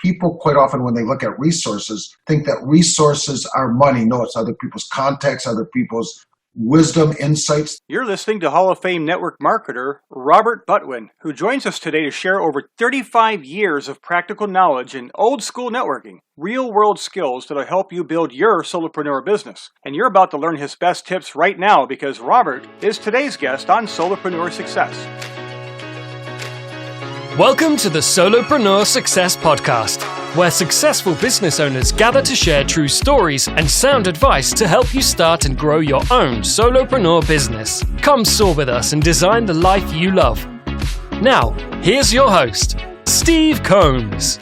people quite often when they look at resources think that resources are money. No, it's other people's contacts, other people's wisdom, insights. You're listening to Hall of Fame network marketer Robert Butwin, who joins us today to share over 35 years of practical knowledge in old school networking, real-world skills that'll help you build your solopreneur business. And you're about to learn his best tips right now because Robert is today's guest on Solopreneur Success. Welcome to the Solopreneur Success Podcast, where successful business owners gather to share true stories and sound advice to help you start and grow your own solopreneur business. Come soar with us and design the life you love. Now, here's your host, Steve Combs.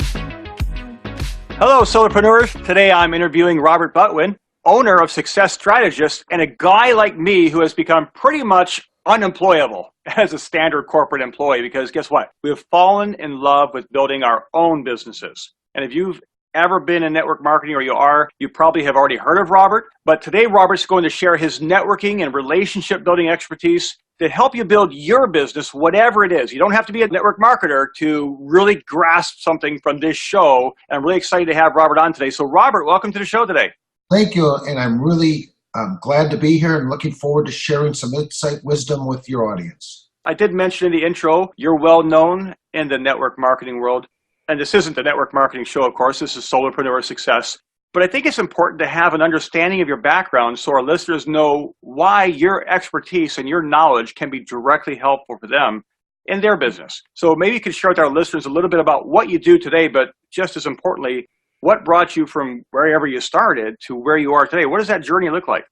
Hello, solopreneurs. Today I'm interviewing Robert Butwin, owner of Success Strategist, and a guy like me who has become pretty much unemployable as a standard corporate employee because guess what? We have fallen in love with building our own businesses. And if you've ever been in network marketing or you probably have already heard of Robert. But today Robert's going to share his networking and relationship building expertise to help you build your business, whatever it is. You don't have to be a network marketer to really grasp something from this show. And I'm really excited to have Robert on today. So Robert, welcome to the show today. Thank you. And I'm really glad to be here and looking forward to sharing some insight, wisdom with your audience. I did mention in the intro, you're well known in the network marketing world. And this isn't the network marketing show, of course. This is Solopreneur Success. But I think it's important to have an understanding of your background so our listeners know why your expertise and your knowledge can be directly helpful for them in their business. So maybe you could share with our listeners a little bit about what you do today, but just as importantly, what brought you from wherever you started to where you are today? What does that journey look like?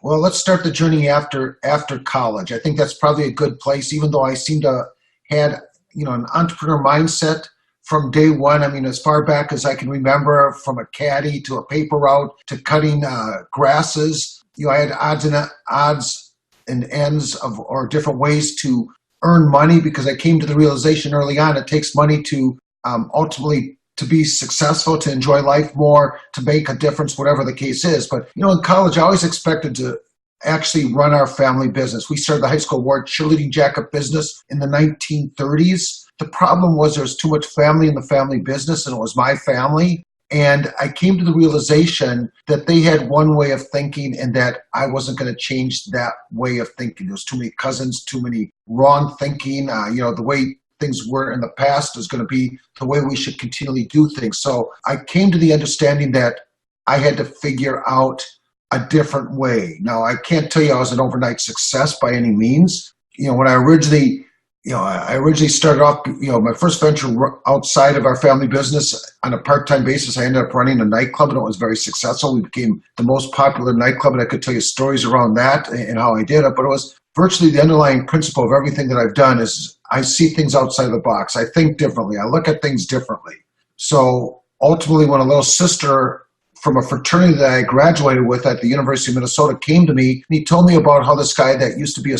Well, let's start the journey after college. I think that's probably a good place, even though I seem to had an entrepreneur mindset from day one. I mean, as far back as I can remember, from a caddy to a paper route to cutting grasses, I had odds and ends of or different ways to earn money because I came to the realization early on it takes money to ultimately to be successful, to enjoy life more, to make a difference, whatever the case is. But, in college, I always expected to actually run our family business. We started the high school award cheerleading jacket business in the 1930s. The problem was there was too much family in the family business, and it was my family. And I came to the realization that they had one way of thinking and that I wasn't going to change that way of thinking. There was too many cousins, too many wrong thinking. The way things were in the past is going to be the way we should continually do things. So I came to the understanding that I had to figure out a different way. Now, I can't tell you I was an overnight success by any means. When I originally started off, my first venture outside of our family business on a part-time basis, I ended up running a nightclub and it was very successful. We became the most popular nightclub and I could tell you stories around that and how I did it, but it was virtually the underlying principle of everything that I've done is I see things outside the box. I think differently. I look at things differently. So ultimately, when a little sister from a fraternity that I graduated with at the University of Minnesota came to me, and he told me about how this guy that used to be a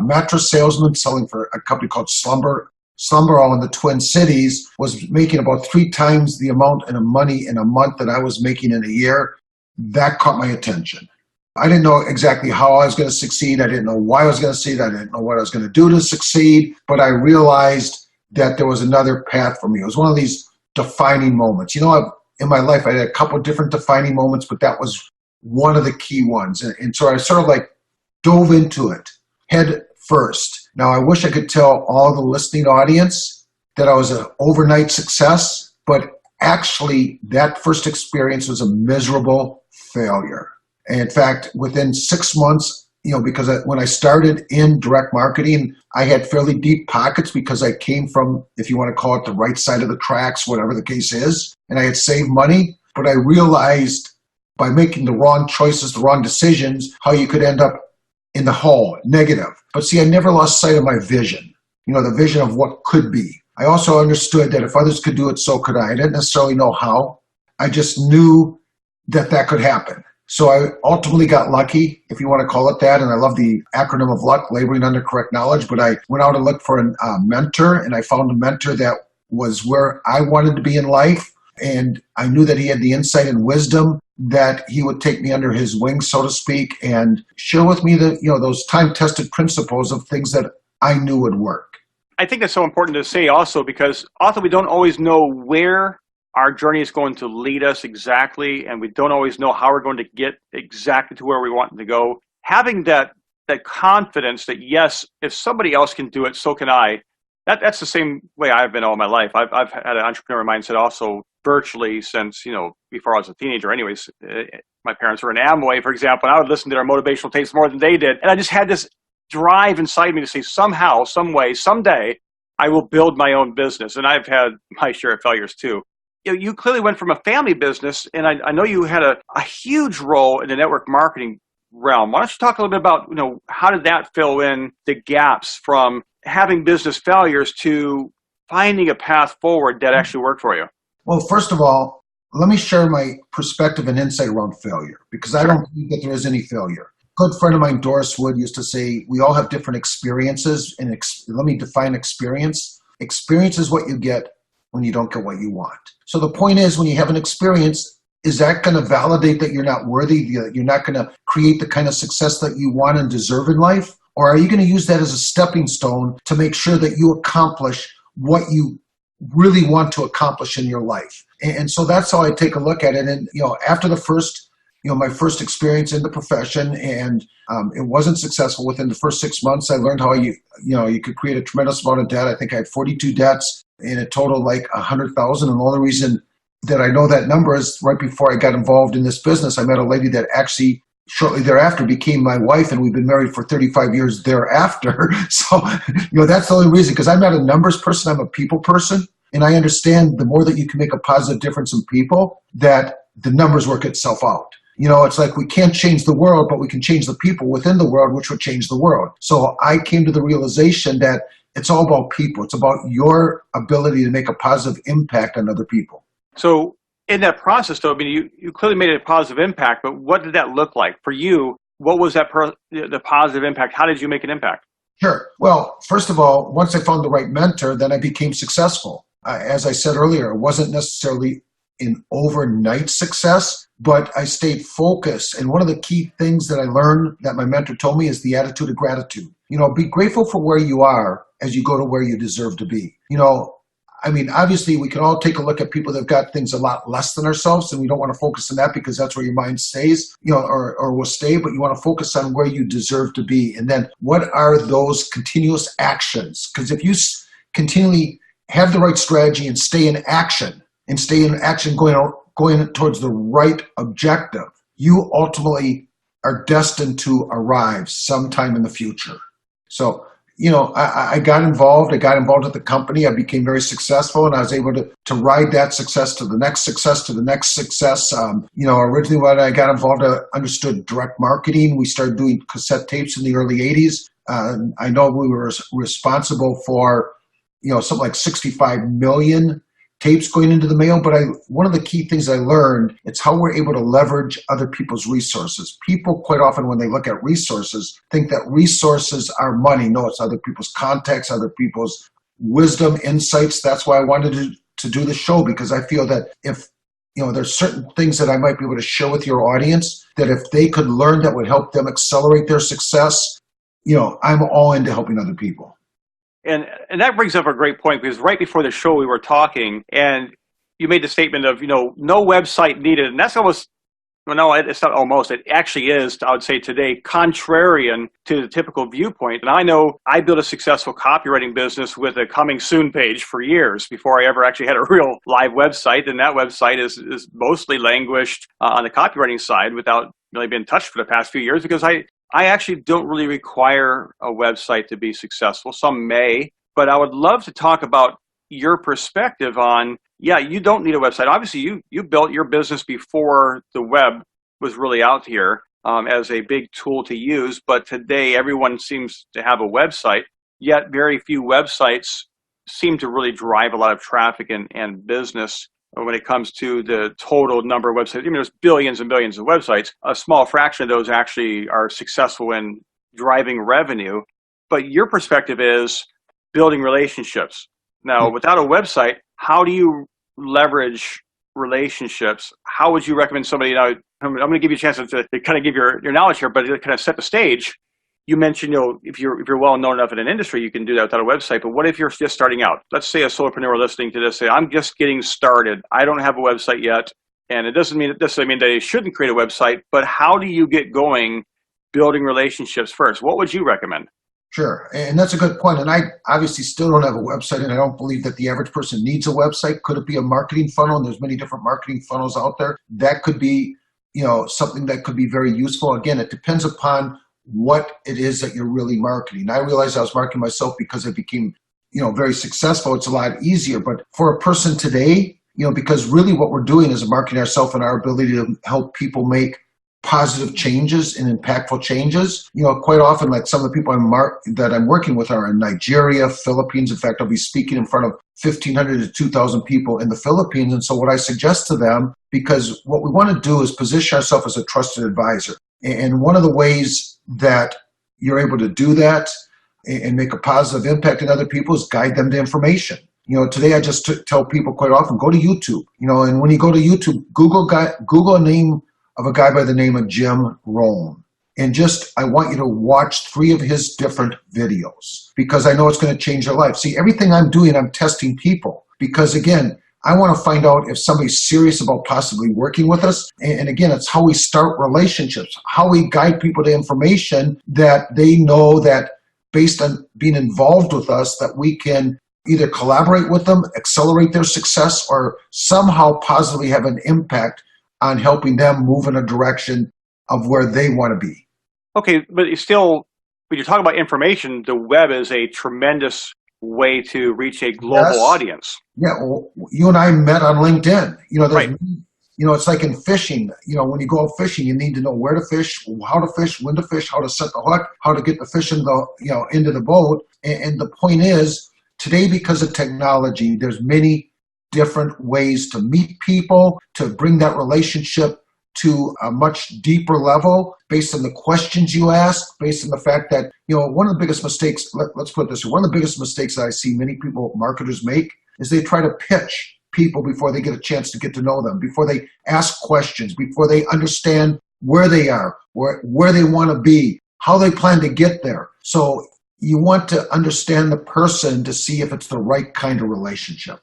mattress salesman selling for a company called Slumberall in the Twin Cities was making about 3 times the amount of money in a month that I was making in a year. That caught my attention. I didn't know exactly how I was going to succeed. I didn't know why I was going to succeed. I didn't know what I was going to do to succeed, but I realized that there was another path for me. It was one of these defining moments. In my life, I had a couple of different defining moments, but that was one of the key ones. And so I sort of dove into it head first. Now, I wish I could tell all the listening audience that I was an overnight success, but actually that first experience was a miserable failure. And in fact, within 6 months, because when I started in direct marketing, I had fairly deep pockets because I came from, if you want to call it the right side of the tracks, whatever the case is, and I had saved money. But I realized by making the wrong choices, the wrong decisions, how you could end up in the hole, negative. But see, I never lost sight of my vision, the vision of what could be. I also understood that if others could do it, so could I. I didn't necessarily know how. I just knew that could happen. So I ultimately got lucky, if you want to call it that, and I love the acronym of luck, laboring under correct knowledge, but I went out and looked for a mentor, and I found a mentor that was where I wanted to be in life, and I knew that he had the insight and wisdom that he would take me under his wing, so to speak, and share with me those time-tested principles of things that I knew would work. I think that's so important to say also because often we don't always know where our journey is going to lead us exactly, and we don't always know how we're going to get exactly to where we want to go. Having that confidence that, yes, if somebody else can do it, so can I. That's the same way I've been all my life. I've had an entrepreneur mindset also virtually since, before I was a teenager. Anyways, my parents were in Amway, for example, and I would listen to their motivational tapes more than they did. And I just had this drive inside me to say somehow, some way, someday, I will build my own business. And I've had my share of failures too. You clearly went from a family business, and I know you had a huge role in the network marketing realm. Why don't you talk a little bit about, how did that fill in the gaps from having business failures to finding a path forward that actually worked for you? Well, first of all, let me share my perspective and insight around failure, because I don't believe that there is any failure. A good friend of mine, Doris Wood, used to say, we all have different experiences. And let me define experience. Experience is what you get when you don't get what you want. So the point is, when you have an experience, is that going to validate that you're not worthy, that you're not going to create the kind of success that you want and deserve in life? Or are you going to use that as a stepping stone to make sure that you accomplish what you really want to accomplish in your life? And so that's how I take a look at it. And, after the first, my first experience in the profession, and it wasn't successful within the first 6 months, I learned how you could create a tremendous amount of debt. I think I had 42 debts in a total like 100,000. And the only reason that I know that number is right before I got involved in this business, I met a lady that actually shortly thereafter became my wife, and we've been married for 35 years thereafter. So, that's the only reason, because I'm not a numbers person, I'm a people person. And I understand the more that you can make a positive difference in people, that the numbers work itself out. It's like we can't change the world, but we can change the people within the world, which would change the world. So I came to the realization that it's all about people. It's about your ability to make a positive impact on other people. So in that process, though, you clearly made a positive impact, but what did that look like for you? What was the positive impact? How did you make an impact? Sure. Well, first of all, once I found the right mentor, then I became successful. As I said earlier, it wasn't necessarily an overnight success, but I stayed focused. And one of the key things that I learned that my mentor told me is the attitude of gratitude. Be grateful for where you are as you go to where you deserve to be. Obviously, we can all take a look at people that have got things a lot less than ourselves, and we don't want to focus on that because that's where your mind stays, or will stay, but you want to focus on where you deserve to be. And then what are those continuous actions? Because if you continually have the right strategy and stay in action going towards the right objective, you ultimately are destined to arrive sometime in the future. So, I got involved. I got involved with the company. I became very successful, and I was able to ride that success to the next success to the next success. Originally when I got involved, I understood direct marketing. We started doing cassette tapes in the early 80s. I know we were responsible for, something like 65 million tapes going into the mail. But one of the key things I learned, it's how we're able to leverage other people's resources. People quite often, when they look at resources, think that resources are money. No, it's other people's contacts, other people's wisdom, insights. That's why I wanted to do the show, because I feel that if, there's certain things that I might be able to share with your audience that if they could learn that would help them accelerate their success, I'm all into helping other people. And that brings up a great point, because right before the show we were talking, and you made the statement of, no website needed. And that's almost, well, no, it's not almost, it actually is, I would say today, contrarian to the typical viewpoint. And I know I built a successful copywriting business with a coming soon page for years before I ever actually had a real live website. And that website is mostly languished on the copywriting side without really being touched for the past few years, because I actually don't really require a website to be successful. Some may, but I would love to talk about your perspective on, you don't need a website. Obviously, you built your business before the web was really out here as a big tool to use, but today everyone seems to have a website, yet very few websites seem to really drive a lot of traffic and business. When it comes to the total number of websites, there's billions and billions of websites. A small fraction of those actually are successful in driving revenue. But your perspective is building relationships. Now, without a website, how do you leverage relationships? How would you recommend somebody? I'm going to give you a chance to kind of give your knowledge here, but to kind of set the stage. you mentioned, if you're well known enough in an industry, you can do that without a website. But what if you're just starting out? Let's say a solopreneur listening to this say, I'm just getting started. I don't have a website yet. And it doesn't mean that they shouldn't create a website, but how do you get going building relationships first? What would you recommend? Sure. And that's a good point. And I obviously still don't have a website, and I don't believe that the average person needs a website. Could it be a marketing funnel? And there's many different marketing funnels out there. That could be, something that could be very useful. Again, it depends upon what it is that you're really marketing. I realized I was marketing myself because I became, very successful. It's a lot easier. But for a person today, because really what we're doing is marketing ourselves and our ability to help people make positive changes and impactful changes. Quite often, like some of the people that I'm working with are in Nigeria, Philippines. In fact, I'll be speaking in front of 1,500 to 2,000 people in the Philippines. And so what I suggest to them, because what we want to do is position ourselves as a trusted advisor. And one of the ways that you're able to do that and make a positive impact in other people is guide them to information. Today I just tell people quite often, go to YouTube. And when you go to YouTube, Google a name of a guy by the name of Jim Rohn. And I want you to watch 3 of his different videos because I know it's going to change your life. See, everything I'm doing, I'm testing people because, again, I want to find out if somebody's serious about possibly working with us. And again, it's how we start relationships, how we guide people to information that they know that based on being involved with us, that we can either collaborate with them, accelerate their success, or somehow positively have an impact on helping them move in a direction of where they want to be. Okay, but when you talk about information, the web is a tremendous way to reach a global audience. Yeah, well, you and I met on LinkedIn. Right. It's like in fishing. When you go out fishing, you need to know where to fish, how to fish, when to fish, how to set the hook, how to get the fish into the boat. And the point is, today, because of technology, there's many different ways to meet people, to bring that relationship to a much deeper level based on the questions you ask, based on the fact that, one of the biggest mistakes, let's put it this way, one of the biggest mistakes that I see many marketers make is they try to pitch people before they get a chance to get to know them, before they ask questions, before they understand where they are, where they want to be, how they plan to get there. So you want to understand the person to see if it's the right kind of relationship.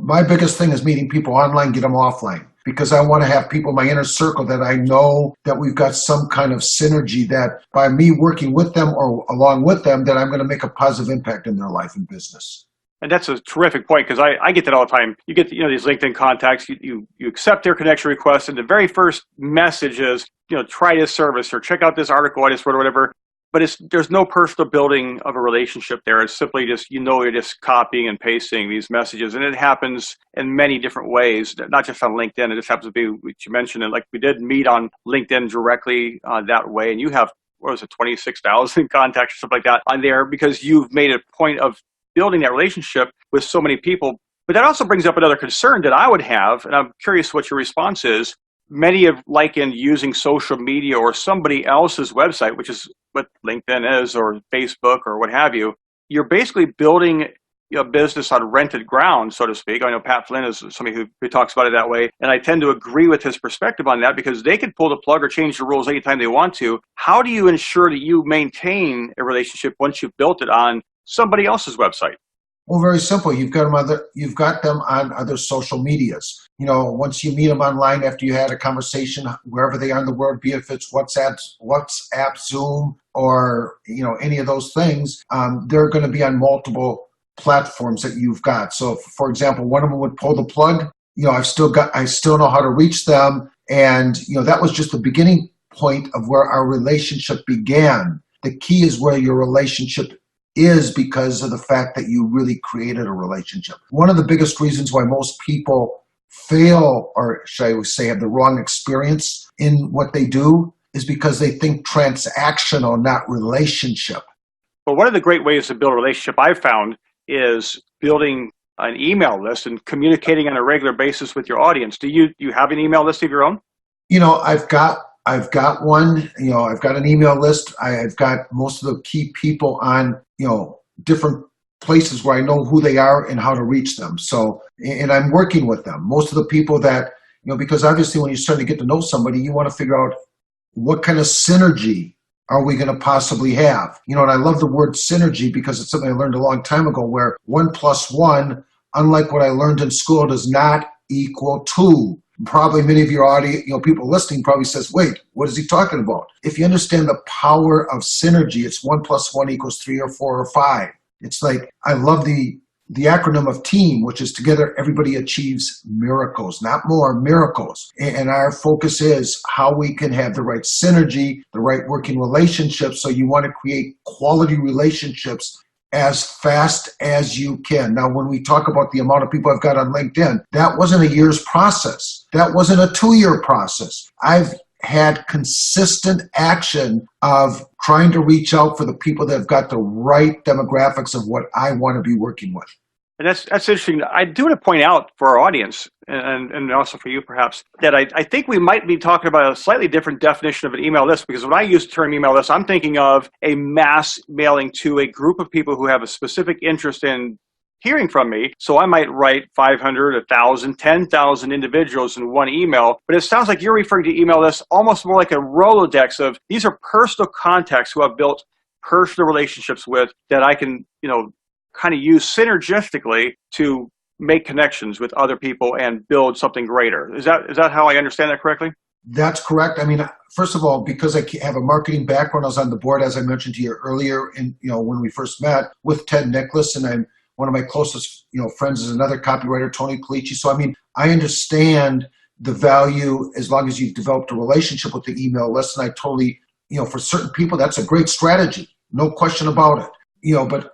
My biggest thing is meeting people online, get them offline, because I want to have people in my inner circle that I know that we've got some kind of synergy that by me working with them or along with them, that I'm going to make a positive impact in their life and business. And that's a terrific point because I get that all the time. You get these LinkedIn contacts, you accept their connection request, and the very first message is, try this service or check out this article I just wrote or whatever. But there's no personal building of a relationship there. It's simply just, you're just copying and pasting these messages. And it happens in many different ways, not just on LinkedIn. It just happens to be what you mentioned. And like we did meet on LinkedIn directly that way. And you have, 26,000 contacts or something like that on there because you've made a point of building that relationship with so many people. But that also brings up another concern that I would have. And I'm curious what your response is. Many have likened using social media or somebody else's website, which is what LinkedIn is, or Facebook, or what have you. You're basically building a business on rented ground, so to speak. I know Pat Flynn is somebody who talks about it that way, and I tend to agree with his perspective on that because they can pull the plug or change the rules anytime they want to. How do you ensure that you maintain a relationship once you've built it on somebody else's website? Well, very simple. You've got them on other social medias. Once you meet them online after you had a conversation, wherever they are in the world, be it if it's WhatsApp, Zoom, or any of those things, they're going to be on multiple platforms that you've got. So, for example, one of them would pull the plug. I still know how to reach them, and that was just the beginning point of where our relationship began. The key is where your relationship is because of the fact that you really created a relationship. One of the biggest reasons why most people fail, or should I say have the wrong experience in what they do, is because they think transactional, not relationship. But one of the great ways to build a relationship I've found is building an email list and communicating on a regular basis with your audience. Do you have an email list of your own? I've got one, I've got an email list. I've got most of the key people on, different places where I know who they are and how to reach them. So, and I'm working with them. Most of the people that, because obviously when you start to get to know somebody, you want to figure out what kind of synergy are we going to possibly have? And I love the word synergy because it's something I learned a long time ago where 1 + 1, unlike what I learned in school, does not equal 2. Probably many of your audience, people listening probably says, wait, what is he talking about? If you understand the power of synergy, it's 1 + 1 = 3 or 4 or 5. It's like, I love the acronym of TEAM, which is together everybody achieves miracles, not more, miracles. And our focus is how we can have the right synergy, the right working relationships. So you want to create quality relationships as fast as you can. Now, when we talk about the amount of people I've got on LinkedIn, that wasn't a year's process. That wasn't a 2-year process. I've had consistent action of trying to reach out for the people that have got the right demographics of what I want to be working with. And that's interesting. I do want to point out for our audience, and also for you perhaps, that I think we might be talking about a slightly different definition of an email list, because when I use the term email list, I'm thinking of a mass mailing to a group of people who have a specific interest in hearing from me. So I might write 500, 1,000, 10,000 individuals in one email. But it sounds like you're referring to email lists almost more like a Rolodex of these are personal contacts who I've built personal relationships with that I can, kind of use synergistically to make connections with other people and build something greater. Is that how I understand that correctly? That's correct. I mean, first of all, because I have a marketing background, I was on the board, as I mentioned to you earlier, and when we first met with Ted Nicholas, and I'm one of my closest friends is another copywriter, Tony Colici. So I mean, I understand the value as long as you've developed a relationship with the email list, and I totally, for certain people, that's a great strategy, no question about it. But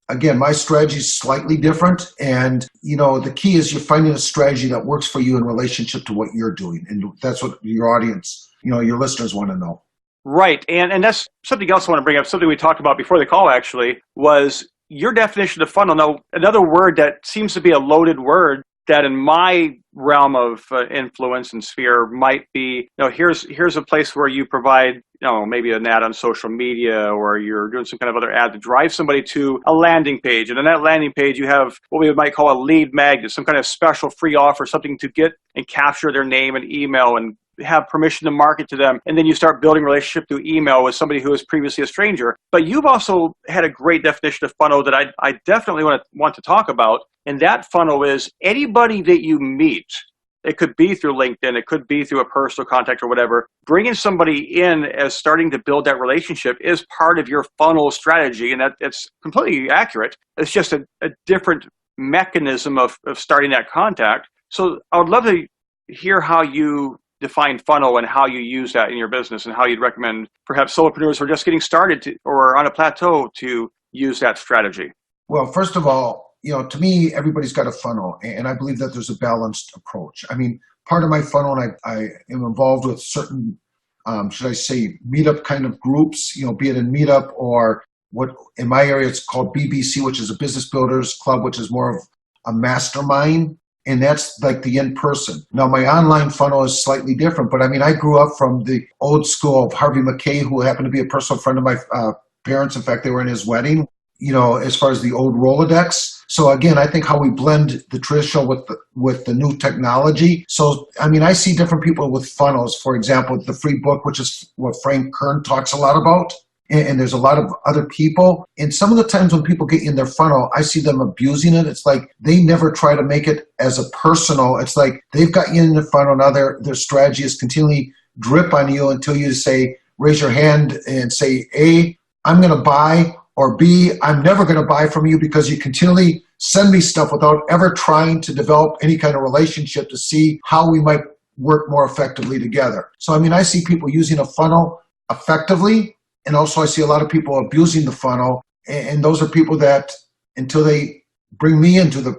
again, my strategy is slightly different. And, the key is you're finding a strategy that works for you in relationship to what you're doing. And that's what your audience, your listeners want to know. Right. And that's something else I want to bring up. Something we talked about before the call, actually, was your definition of funnel. Now, another word that seems to be a loaded word that in my realm of influence and sphere might be, here's a place where you provide, maybe an ad on social media, or you're doing some kind of other ad to drive somebody to a landing page. And on that landing page, you have what we might call a lead magnet, some kind of special free offer, something to get and capture their name and email and have permission to market to them. And then you start building a relationship through email with somebody who was previously a stranger. But you've also had a great definition of funnel that I definitely want to talk about. And that funnel is anybody that you meet. It could be through LinkedIn. It could be through a personal contact or whatever. Bringing somebody in as starting to build that relationship is part of your funnel strategy. And it's completely accurate. It's just a different mechanism of starting that contact. So I would love to hear how you define funnel and how you use that in your business, and how you'd recommend perhaps solopreneurs who are just getting started or on a plateau to use that strategy. Well, first of all, to me, everybody's got a funnel, and I believe that there's a balanced approach. I mean, part of my funnel, and I am involved with certain, should I say, meetup kind of groups, be it in Meetup or what in my area it's called BBC, which is a business builders club, which is more of a mastermind. And that's like the in-person. Now, my online funnel is slightly different, but I mean, I grew up from the old school of Harvey McKay, who happened to be a personal friend of my parents. In fact, they were in his wedding, as far as the old Rolodex. So again, I think how we blend the traditional with the new technology. So, I mean, I see different people with funnels. For example, the free book, which is what Frank Kern talks a lot about. And there's a lot of other people. And some of the times when people get in their funnel, I see them abusing it. It's like they never try to make it as a personal. It's like they've got you in the funnel. Now their strategy is continually drip on you until you say, raise your hand and say, A, I'm going to buy, or B, I'm never going to buy from you because you continually send me stuff without ever trying to develop any kind of relationship to see how we might work more effectively together. So, I mean, I see people using a funnel effectively. And also I see a lot of people abusing the funnel. And those are people that until they bring me into the,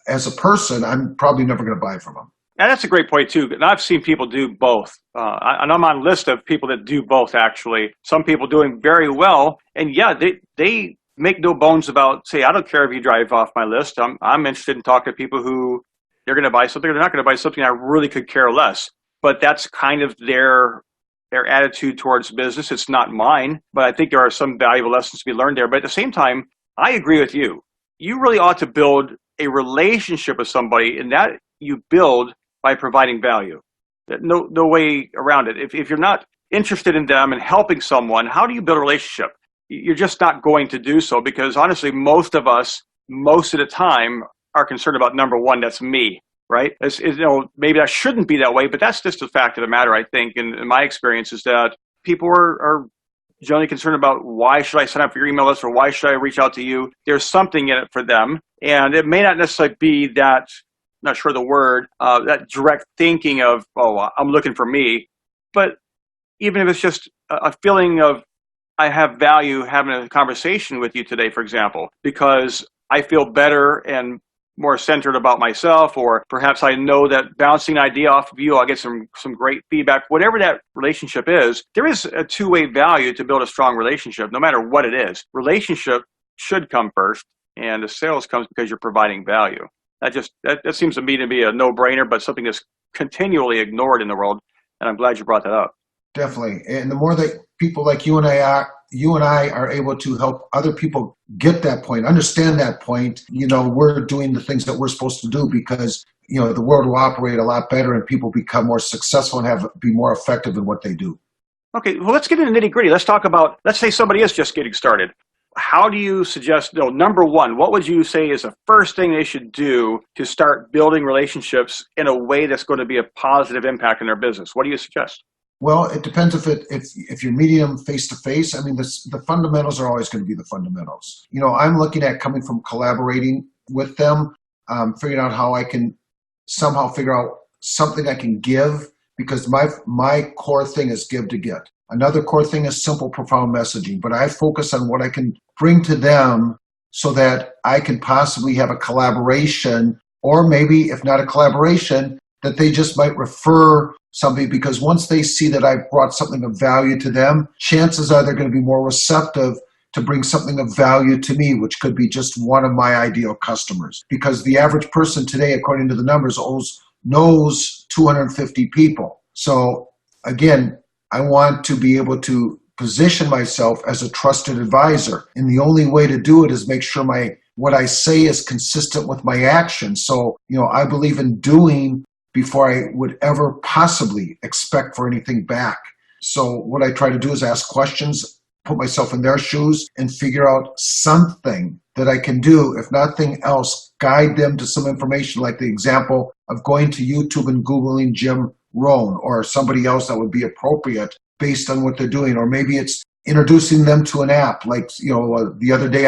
as a person, I'm probably never going to buy from them. And that's a great point too. And I've seen people do both. And I'm on a list of people that do both, actually. Some people doing very well. And yeah, they make no bones about, say, I don't care if you drive off my list. I'm interested in talking to people who they're going to buy something or they're not going to buy something. I really could care less. But that's kind of their attitude towards business. It's not mine, but I think there are some valuable lessons to be learned there. But at the same time, I agree with you. You really ought to build a relationship with somebody, and that you build by providing value. No way around it. If you're not interested in them and helping someone, how do you build a relationship? You're just not going to do so because honestly, most of us, most of the time, are concerned about number one, that's me, right? Maybe that shouldn't be that way, but that's just the fact of the matter, I think, in my experience, is that people are generally concerned about why should I sign up for your email list or why should I reach out to you? There's something in it for them. And it may not necessarily be that, not sure the word, that direct thinking of, oh, I'm looking for me. But even if it's just a feeling of, I have value having a conversation with you today, for example, because I feel better and more centered about myself, or perhaps I know that bouncing an idea off of you, I'll get some great feedback. Whatever that relationship is, there is a two-way value to build a strong relationship, no matter what it is. Relationship should come first, and the sales comes because you're providing value. That seems to me to be a no-brainer, but something that's continually ignored in the world, and I'm glad you brought that up. Definitely. And the more that people like you and I are able to help other people get that point, understand that point, we're doing the things that we're supposed to do because, the world will operate a lot better and people become more successful and be more effective in what they do. Okay, well, let's get into nitty-gritty. Let's talk about, let's say somebody is just getting started. How do you suggest, number one, what would you say is the first thing they should do to start building relationships in a way that's going to be a positive impact in their business? What do you suggest? Well, it depends if you're meeting them face to face. I mean, the fundamentals are always going to be the fundamentals. I'm looking at coming from collaborating with them, figuring out how I can somehow figure out something I can give, because my core thing is give to get. Another core thing is simple, profound messaging, but I focus on what I can bring to them so that I can possibly have a collaboration, or maybe if not a collaboration, that they just might refer somebody, because once they see that I've brought something of value to them, chances are they're going to be more receptive to bring something of value to me, which could be just one of my ideal customers. Because the average person today, according to the numbers, knows 250 people. So again, I want to be able to position myself as a trusted advisor. And the only way to do it is make sure what I say is consistent with my actions. So, I believe in doing before I would ever possibly expect for anything back. So what I try to do is ask questions, put myself in their shoes, and figure out something that I can do, if nothing else, guide them to some information, like the example of going to YouTube and Googling Jim Rohn or somebody else that would be appropriate based on what they're doing. Or maybe it's introducing them to an app. Like, the other day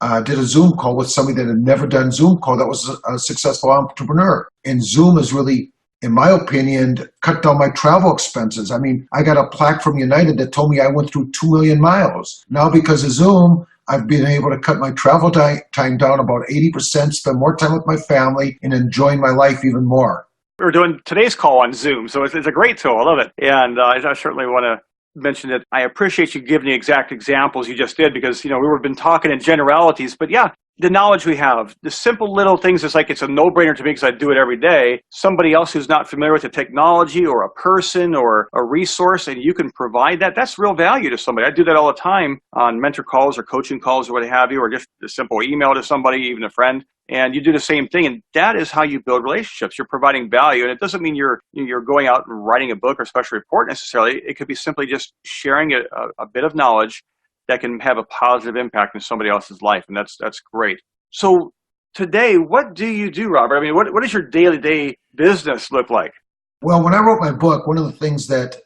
I did a Zoom call with somebody that had never done Zoom call that was a successful entrepreneur. And Zoom has really, in my opinion, cut down my travel expenses. I mean, I got a plaque from United that told me I went through 2 million miles. Now, because of Zoom, I've been able to cut my travel time down about 80%, spend more time with my family, and enjoying my life even more. We're doing today's call on Zoom, so it's a great tool. I love it. And I certainly want to mention that I appreciate you giving the exact examples you just did, because, we've been talking in generalities, but yeah, the knowledge we have, the simple little things, it's a no-brainer to me because I do it every day. Somebody else who's not familiar with the technology or a person or a resource, and you can provide that, that's real value to somebody. I do that all the time on mentor calls or coaching calls or what have you, or just a simple email to somebody, even a friend. And you do the same thing, and that is how you build relationships. You're providing value, and it doesn't mean you're going out and writing a book or special report necessarily. It could be simply just sharing a bit of knowledge that can have a positive impact in somebody else's life, and that's great. So today, what do you do, Robert? I mean, what does your day-to-day business look like? Well, when I wrote my book, one of the things that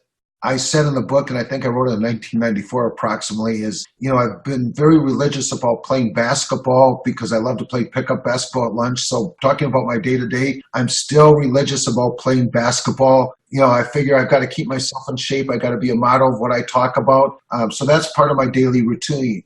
I said in the book, and I think I wrote it in 1994 approximately, is, I've been very religious about playing basketball because I love to play pickup basketball at lunch. So talking about my day-to-day, I'm still religious about playing basketball. I figure I've got to keep myself in shape. I got to be a model of what I talk about. So that's part of my daily routine.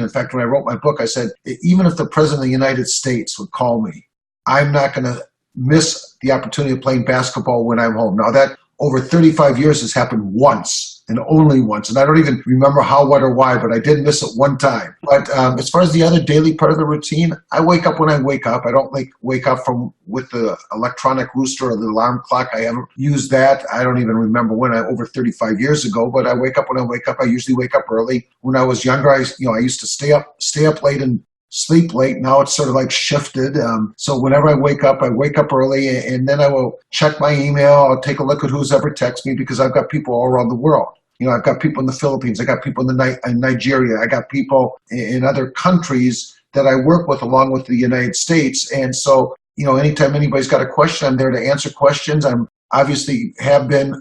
In fact, when I wrote my book, I said, even if the President of the United States would call me, I'm not going to miss the opportunity of playing basketball when I'm home. Now, that over 35 years has happened once and only once. And I don't even remember how, what, or why, but I did miss it one time. But as far as the other daily part of the routine, I wake up when I wake up. I don't wake up with the electronic rooster or the alarm clock. I haven't used that. I don't even remember when, over 35 years ago, but I wake up when I wake up. I usually wake up early. When I was younger, I used to stay up late and sleep late. Now it's sort of like shifted. So whenever I wake up early, and then I will check my email. I'll take a look at who's ever texted me, because I've got people all around the world. I've got people in the Philippines, I got people in Nigeria, I got people in other countries that I work with along with the United States. And so, anytime anybody's got a question, I'm there to answer questions. I'm obviously have been,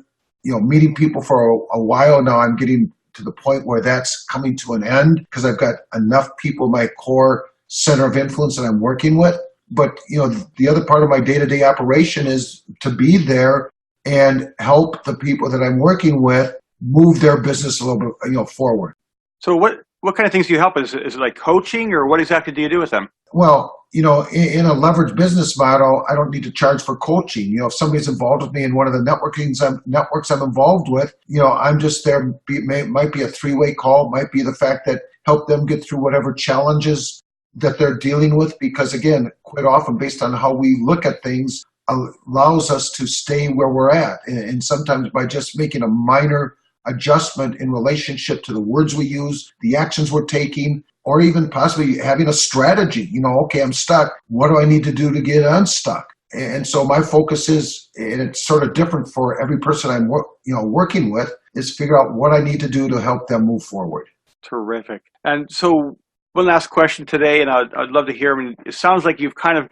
meeting people for a while now. I'm getting to the point where that's coming to an end because I've got enough people in my core center of influence that I'm working with. But, the other part of my day-to-day operation is to be there and help the people that I'm working with move their business a little bit, forward. So what kind of things do you help? Is it like coaching, or what exactly do you do with them? Well, in a leveraged business model, I don't need to charge for coaching. If somebody's involved with me in one of the networks I'm involved with, I'm just there. Might be a three-way call, might be the fact that help them get through whatever challenges that they're dealing with. Because again, quite often based on how we look at things allows us to stay where we're at. And sometimes by just making a minor adjustment in relationship to the words we use, the actions we're taking, or even possibly having a strategy. Okay, I'm stuck. What do I need to do to get unstuck? And so my focus is, and it's sort of different for every person I'm working with, is figure out what I need to do to help them move forward. Terrific. And so one last question today, and I'd love to hear. It sounds like you've kind of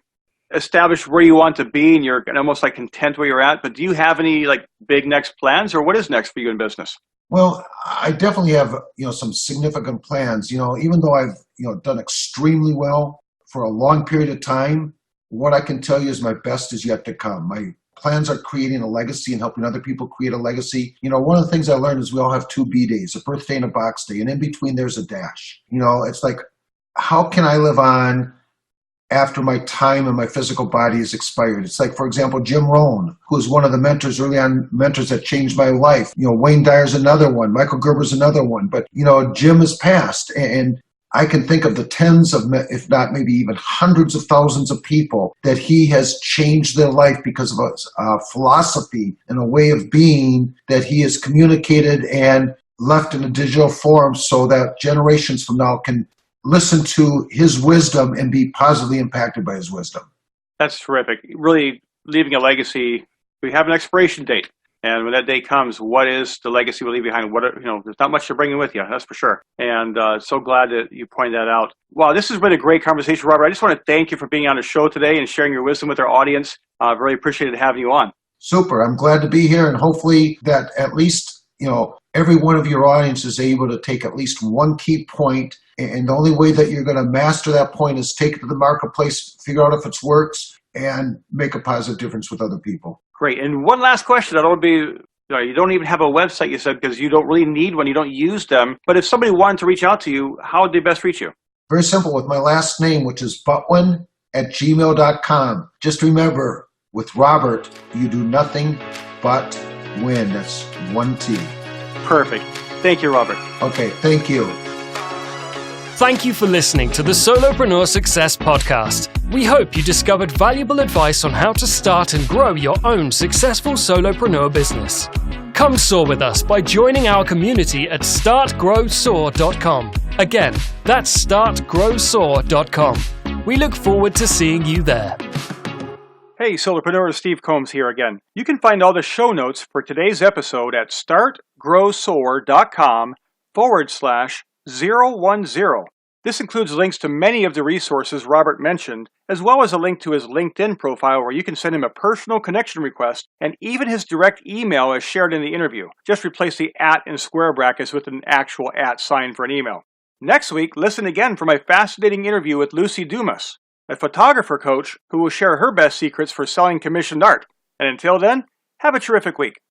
established where you want to be, and you're almost like content where you're at. But do you have any like big next plans, or what is next for you in business? Well, I definitely have, some significant plans. Even though I've, done extremely well for a long period of time, what I can tell you is my best is yet to come. My plans are creating a legacy and helping other people create a legacy. One of the things I learned is we all have two B days, a birthday and a box day, and in between there's a dash. It's like, how can I live on after my time and my physical body is expired? It's like, for example, Jim Rohn, who was one of the early on mentors that changed my life. Wayne Dyer's another one. Michael Gerber's another one. But, Jim has passed. And I can think of the tens of, if not maybe even hundreds of thousands of people that he has changed their life because of a philosophy and a way of being that he has communicated and left in a digital form so that generations from now can listen to his wisdom and be positively impacted by his wisdom. That's terrific. Really leaving a legacy. We have an expiration date. And when that day comes, what is the legacy we leave behind? There's not much to bring with you, that's for sure. And so glad that you pointed that out. Wow, this has been a great conversation, Robert. I just want to thank you for being on the show today and sharing your wisdom with our audience. Really appreciated having you on. Super. I'm glad to be here, and hopefully that at least, every one of your audience is able to take at least one key point. And the only way that you're going to master that point is take it to the marketplace, figure out if it works, and make a positive difference with other people. Great. And one last question. I don't want to be, you don't even have a website, you said, because you don't really need one. You don't use them. But if somebody wanted to reach out to you, how would they best reach you? Very simple, with my last name, which is Butwin@gmail.com. Just remember, with Robert, you do nothing but win. That's one T. Perfect. Thank you, Robert. Okay, thank you. Thank you for listening to the Solopreneur Success Podcast. We hope you discovered valuable advice on how to start and grow your own successful solopreneur business. Come soar with us by joining our community at startgrowsoar.com. Again, that's startgrowsoar.com. We look forward to seeing you there. Hey, Solopreneur, Steve Combs here again. You can find all the show notes for today's episode at startgrowsoar.com/010. This includes links to many of the resources Robert mentioned, as well as a link to his LinkedIn profile where you can send him a personal connection request, and even his direct email as shared in the interview. Just replace the @ in square brackets with an actual @ sign for an email. Next week, listen again for my fascinating interview with Lucy Dumas, a photographer coach who will share her best secrets for selling commissioned art. And until then, have a terrific week.